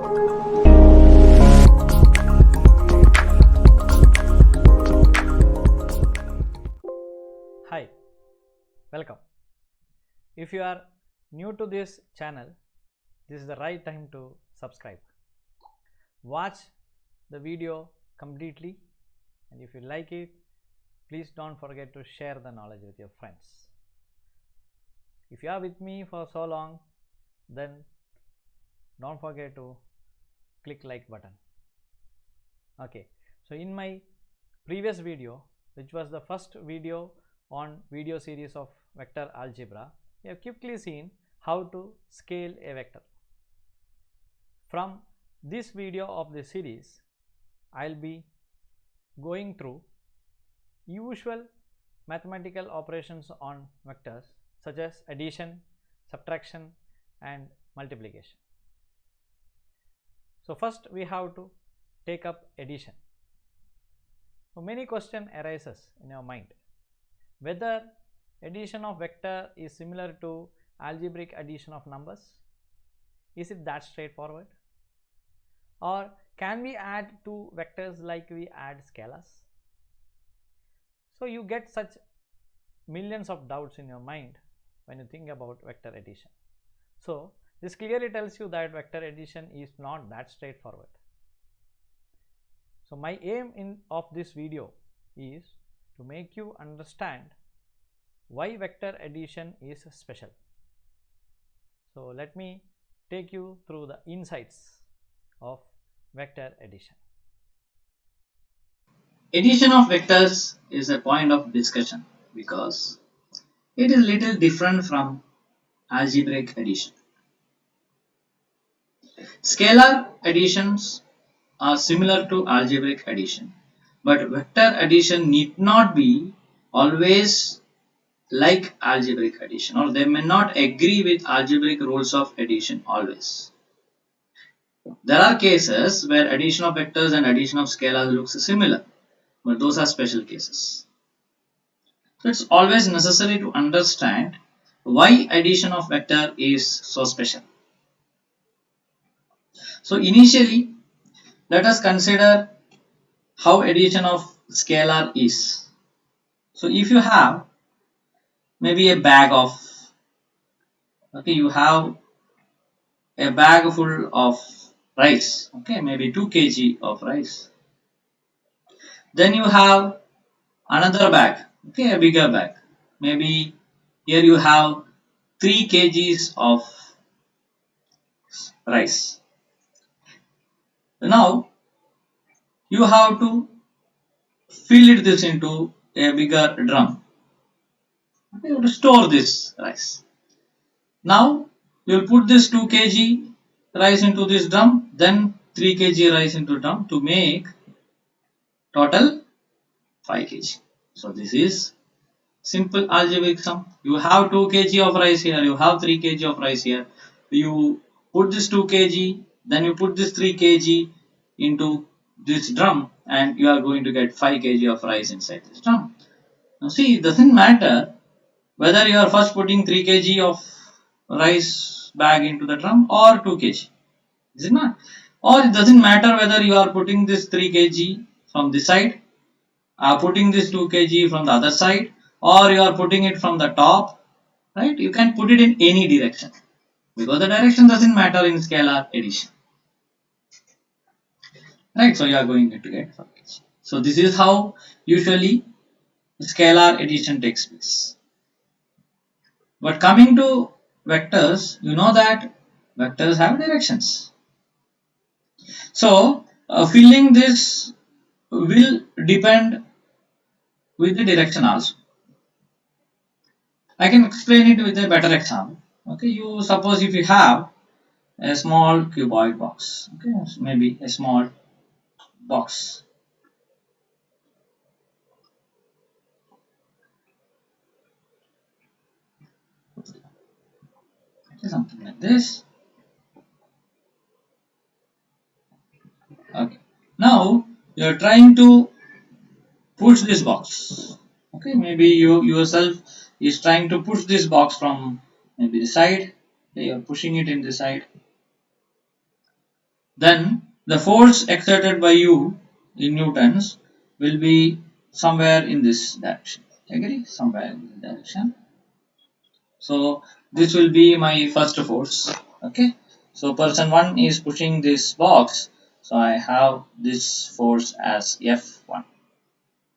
Hi, welcome. If you are new to this channel, this is the right time to subscribe. Watch the video completely, and if you like it, please don't forget to share the knowledge with your friends. If you are with me for so long, then don't forget to click like button. Okay, so in my previous video, which was the first video on video series of vector algebra, we have quickly seen how to scale a vector. From this video of the series, I'll be going through usual mathematical operations on vectors such as addition, subtraction and multiplication. So first we have to take up addition. So many question arises in your mind whether addition of vector is similar to algebraic addition of numbers. Is it that straightforward? Or can we add two vectors like we add scalars? So you get such millions of doubts in your mind when you think about vector addition. So this clearly tells you that vector addition is not that straightforward. So my aim of this video is to make you understand why vector addition is special. So let me take you through the insights of vector addition. Addition of vectors is a point of discussion because it is little different from algebraic addition. Scalar additions are similar to algebraic addition, but vector addition need not be always like algebraic addition, or they may not agree with algebraic rules of addition always. There are cases where addition of vectors and addition of scalars looks similar, but those are special cases. So it's always necessary to understand why addition of vector is so special. So initially, let us consider how addition of scalar is. So if you have maybe a bag of, you have a bag full of rice, maybe 2 kg of rice. Then you have another bag, a bigger bag. Maybe here you have 3 kgs of rice. Now you have to fill this into a bigger drum. You have to store this rice. Now you will put this 2 kg rice into this drum, then 3 kg rice into drum to make total 5 kg. So this is simple algebraic sum. You have 2 kg of rice here, you have 3 kg of rice here. You put this 2 kg, then you put this 3 kg into this drum, and you are going to get 5 kg of rice inside this drum. Now see, it doesn't matter whether you are first putting 3 kg of rice bag into the drum or 2 kg. Is it not? Or it doesn't matter whether you are putting this 3 kg from this side, putting this 2 kg from the other side, or you are putting it from the top, right? You can put it in any direction because the direction doesn't matter in scalar addition, right? So you are going to get 5 kg. So this is how usually scalar addition takes place. But coming to vectors, you know that vectors have directions. So filling this will depend with the direction also. I can explain it with a better example. You suppose if you have a small cuboid box, maybe a small box. Something like this. Now you are trying to push this box. Maybe you yourself is trying to push this box from maybe the side. You are pushing it in the side. then the force exerted by you in newtons will be somewhere in this direction. Agree? Somewhere in this direction. So this will be my first force. Okay. So person 1 is pushing this box. So I have this force as F1.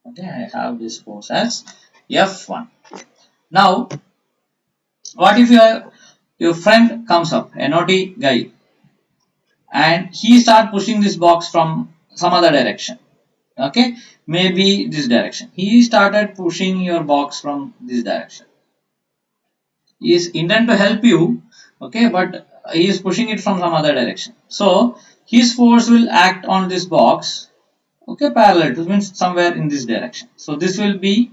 Okay, I have this force as F1. Now, what if your friend comes up, a naughty guy, and he start pushing this box from some other direction? Okay, maybe this direction. He started pushing your box from this direction. He is intent to help you, okay, but he is pushing it from some other direction. So his force will act on this box, okay, parallel to, means somewhere in this direction. So this will be,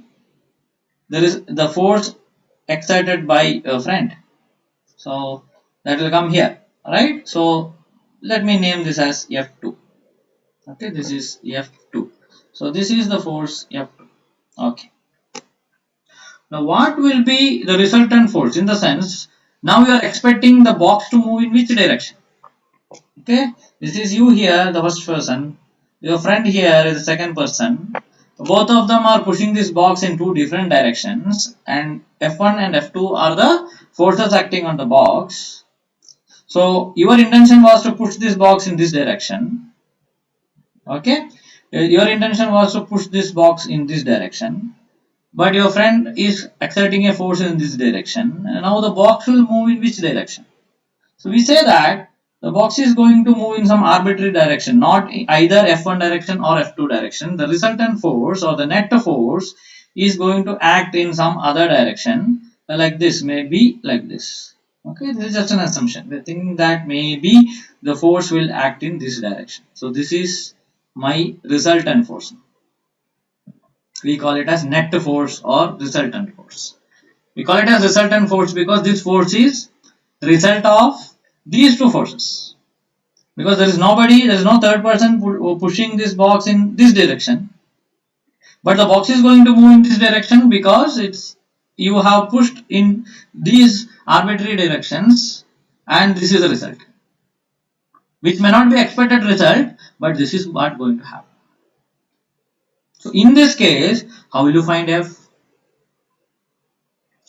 there is the force exerted by a friend. So that will come here, right? So let me name this as F2. Okay, this is F2. So this is the force F2. Okay. Now what will be the resultant force? In the sense, now you are expecting the box to move in which direction? Okay, this is you here, the first person. Your friend here is the second person. Both of them are pushing this box in two different directions, and F1 and F2 are the forces acting on the box. So your intention was to push this box in this direction. Okay, your intention was to push this box in this direction, but your friend is exerting a force in this direction, and now the box will move in which direction? So we say that the box is going to move in some arbitrary direction, not either F1 direction or F2 direction. The resultant force or the net force is going to act in some other direction, like this, maybe like this. Okay, this is just an assumption. We think that maybe the force will act in this direction. So this is my resultant force. We call it as net force or resultant force. We call it as resultant force because this force is result of these two forces. Because there is nobody, there is no third person pushing this box in this direction. But the box is going to move in this direction because it's you have pushed in these arbitrary directions, and this is the result. Which may not be expected result, but this is what going to happen. So in this case, how will you find F?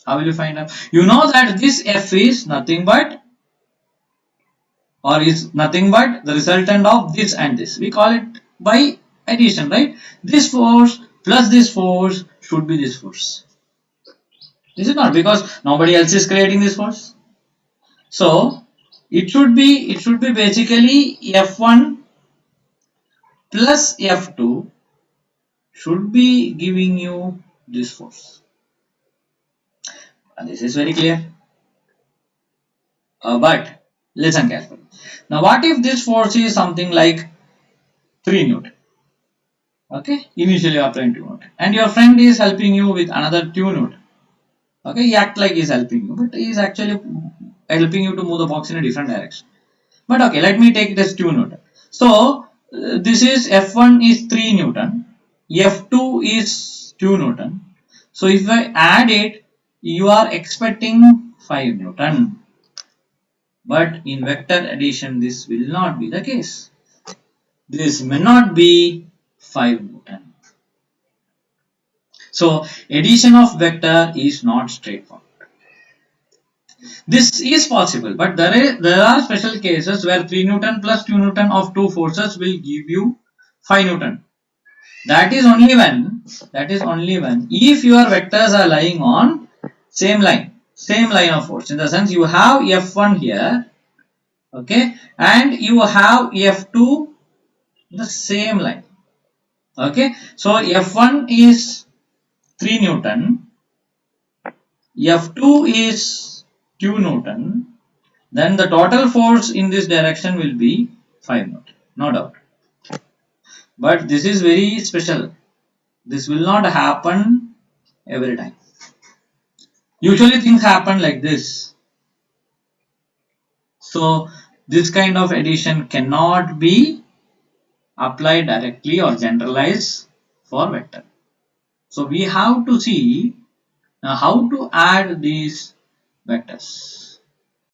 How will you find F? You know that this F is nothing but, or is nothing but the resultant of this and this. We call it by addition, right? This force plus this force should be this force. Is it not? Because nobody else is creating this force. So it should be basically F1 plus F2 should be giving you this force. And this is very clear. But listen carefully. Now what if this force is something like 3 Newton? Okay, initially applying 2 Newton, and your friend is helping you with another 2 Newton. Okay, he act like he is helping you, but he is actually helping you to move the box in a different direction. But okay, let me take this 2 Newton. So this is F1 is 3 Newton, F2 is 2 Newton. So if I add it, you are expecting 5 Newton. But in vector addition, this will not be the case. This may not be 5 Newton. So addition of vector is not straightforward. This is possible, but there are special cases where 3 Newton plus 2 Newton of two forces will give you 5 Newton. That is only when if your vectors are lying on same line of force. In the sense you have F1 here, okay, and you have F2 the same line. Okay, so F1 is 3 Newton, F2 is 2 Newton, then the total force in this direction will be 5 Newton, no doubt. But this is very special. This will not happen every time. Usually things happen like this. So this kind of addition cannot be applied directly or generalized for vector. So we have to see how to add these vectors.